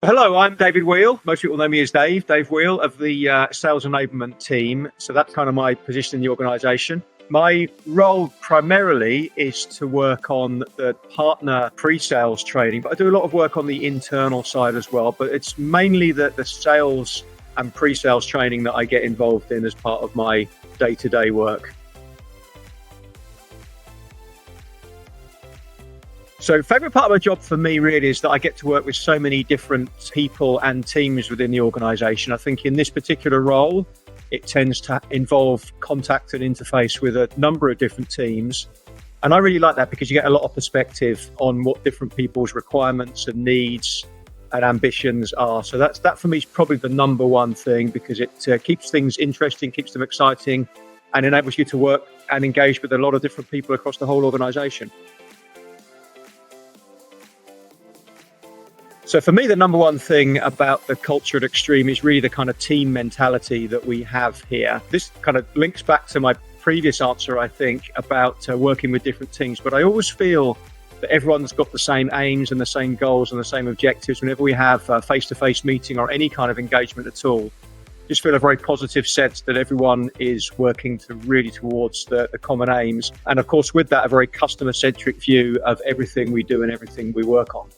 Hello, I'm David Weal. Most people know me as Dave Weal of the Sales Enablement team. So that's kind of my position in the organisation. My role primarily is to work on the partner pre-sales training, but I do a lot of work on the internal side as well. But it's mainly the sales and pre-sales training that I get involved in as part of my day-to-day work. So favorite part of my job for me really is that I get to work with so many different people and teams within the organization. I think in this particular role, it tends to involve contact and interface with a number of different teams. And I really like that because you get a lot of perspective on what different people's requirements and needs and ambitions are. So that for me is probably the number one thing, because it keeps things interesting, keeps them exciting, and enables you to work and engage with a lot of different people across the whole organization. So for me, the number one thing about the culture at Extreme is really the kind of team mentality that we have here. This kind of links back to my previous answer, I think, about working with different teams. But I always feel that everyone's got the same aims and the same goals and the same objectives. Whenever we have a face-to-face meeting or any kind of engagement at all, just feel a very positive sense that everyone is working towards the common aims. And of course, with that, a very customer-centric view of everything we do and everything we work on.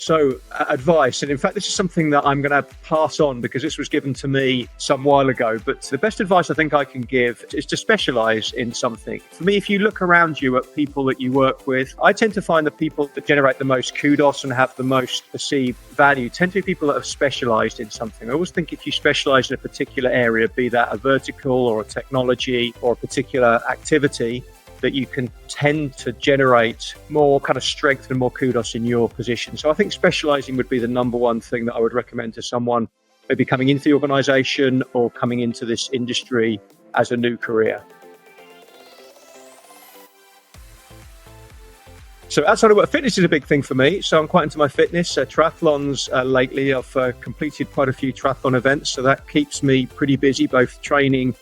So advice, and in fact, this is something that I'm going to pass on because this was given to me some while ago, but the best advice I think I can give is to specialize in something. For me, if you look around you at people that you work with, I tend to find the people that generate the most kudos and have the most perceived value tend to be people that have specialized in something. I always think if you specialize in a particular area, be that a vertical or a technology or a particular activity, that you can tend to generate more kind of strength and more kudos in your position. So I think specializing would be the number one thing that I would recommend to someone maybe coming into the organization or coming into this industry as a new career. So outside of work, fitness is a big thing for me. So I'm quite into my fitness. Triathlons lately, I've completed quite a few triathlon events. So that keeps me pretty busy, both training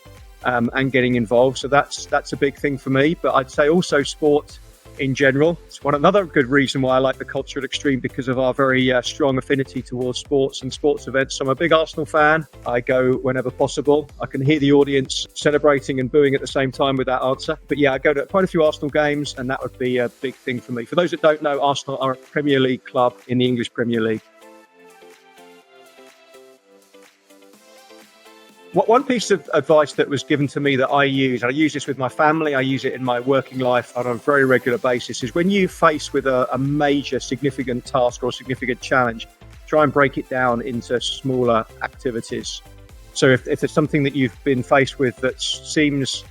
and getting involved. So that's a big thing for me. But I'd say also sport in general. It's another good reason why I like the culture at Extreme, because of our very strong affinity towards sports and sports events. So I'm a big Arsenal fan. I go whenever possible. I can hear the audience celebrating and booing at the same time with that answer. But yeah, I go to quite a few Arsenal games, and that would be a big thing for me. For those that don't know, Arsenal are a Premier League club in the English Premier League. One piece of advice that was given to me that I use this with my family, I use it in my working life on a very regular basis, is when you face with a major significant task or a significant challenge, try and break it down into smaller activities. So if there's something that you've been faced with that seems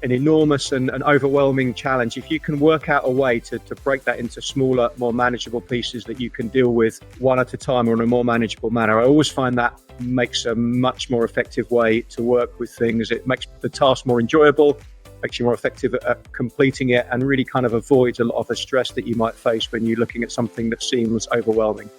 an enormous and an overwhelming challenge, if you can work out a way to break that into smaller, more manageable pieces that you can deal with one at a time or in a more manageable manner, I always find that makes a much more effective way to work with things. It makes the task more enjoyable, makes you more effective at completing it, and really kind of avoids a lot of the stress that you might face when you're looking at something that seems overwhelming.